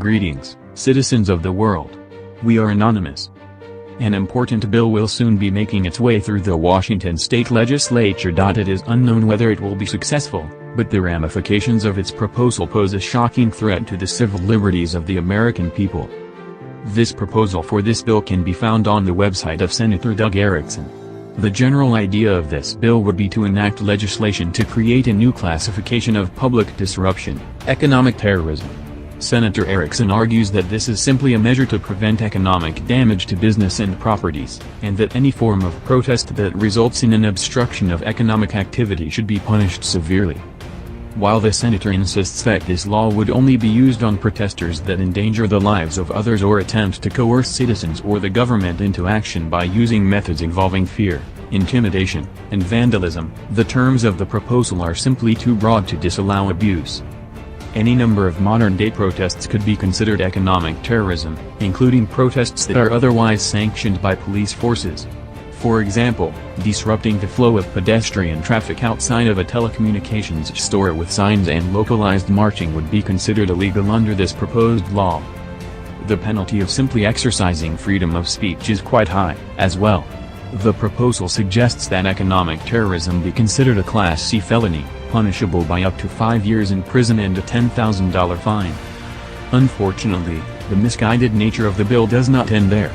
Greetings, citizens of the world. We are anonymous. An important bill will soon be making its way through the Washington state legislature. It is unknown whether it will be successful, but the ramifications of its proposal pose a shocking threat to the civil liberties of the American people. This proposal for this bill can be found on the website of Senator Doug Erickson. The general idea of this bill would be to enact legislation to create a new classification of public disruption, economic terrorism. Senator Erickson argues that this is simply a measure to prevent economic damage to business and properties, and that any form of protest that results in an obstruction of economic activity should be punished severely. While the senator insists that this law would only be used on protesters that endanger the lives of others or attempt to coerce citizens or the government into action by using methods involving fear, intimidation, and vandalism, the terms of the proposal are simply too broad to disallow abuse. Any number of modern-day protests could be considered economic terrorism, including protests that are otherwise sanctioned by police forces. For example, disrupting the flow of pedestrian traffic outside of a telecommunications store with signs and localized marching would be considered illegal under this proposed law. The penalty of simply exercising freedom of speech is quite high, as well. The proposal suggests that economic terrorism be considered a Class C felony, punishable by up to 5 years in prison and a $10,000 fine. Unfortunately, the misguided nature of the bill does not end there.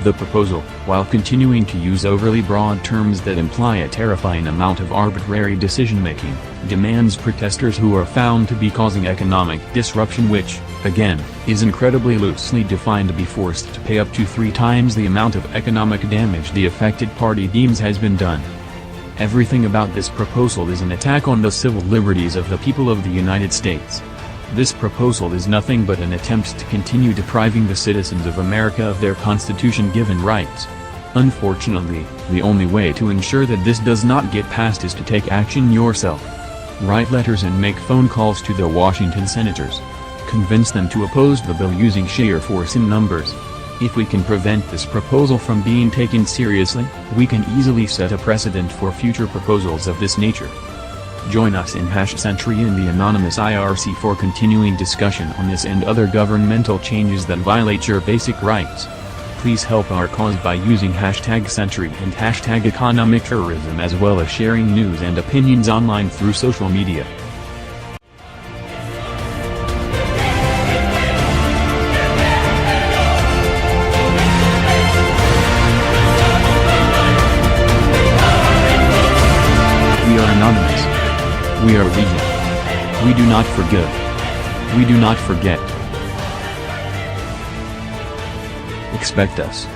The proposal, while continuing to use overly broad terms that imply a terrifying amount of arbitrary decision-making, demands protesters who are found to be causing economic disruption, which, again, is incredibly loosely defined, be forced to pay up to 3 times the amount of economic damage the affected party deems has been done. Everything about this proposal is an attack on the civil liberties of the people of the United States. This proposal is nothing but an attempt to continue depriving the citizens of America of their Constitution-given rights. Unfortunately, the only way to ensure that this does not get passed is to take action yourself. Write letters and make phone calls to the Washington senators. Convince them to oppose the bill using sheer force in numbers. If we can prevent this proposal from being taken seriously, we can easily set a precedent for future proposals of this nature. Join us in #Sentry and the Anonymous IRC for continuing discussion on this and other governmental changes that violate your basic rights. Please help our cause by using #Sentry and #Economic Terrorism, as well as sharing news and opinions online through social media. We are anonymous. We are legion. We do not forgive. We do not forget. Expect us.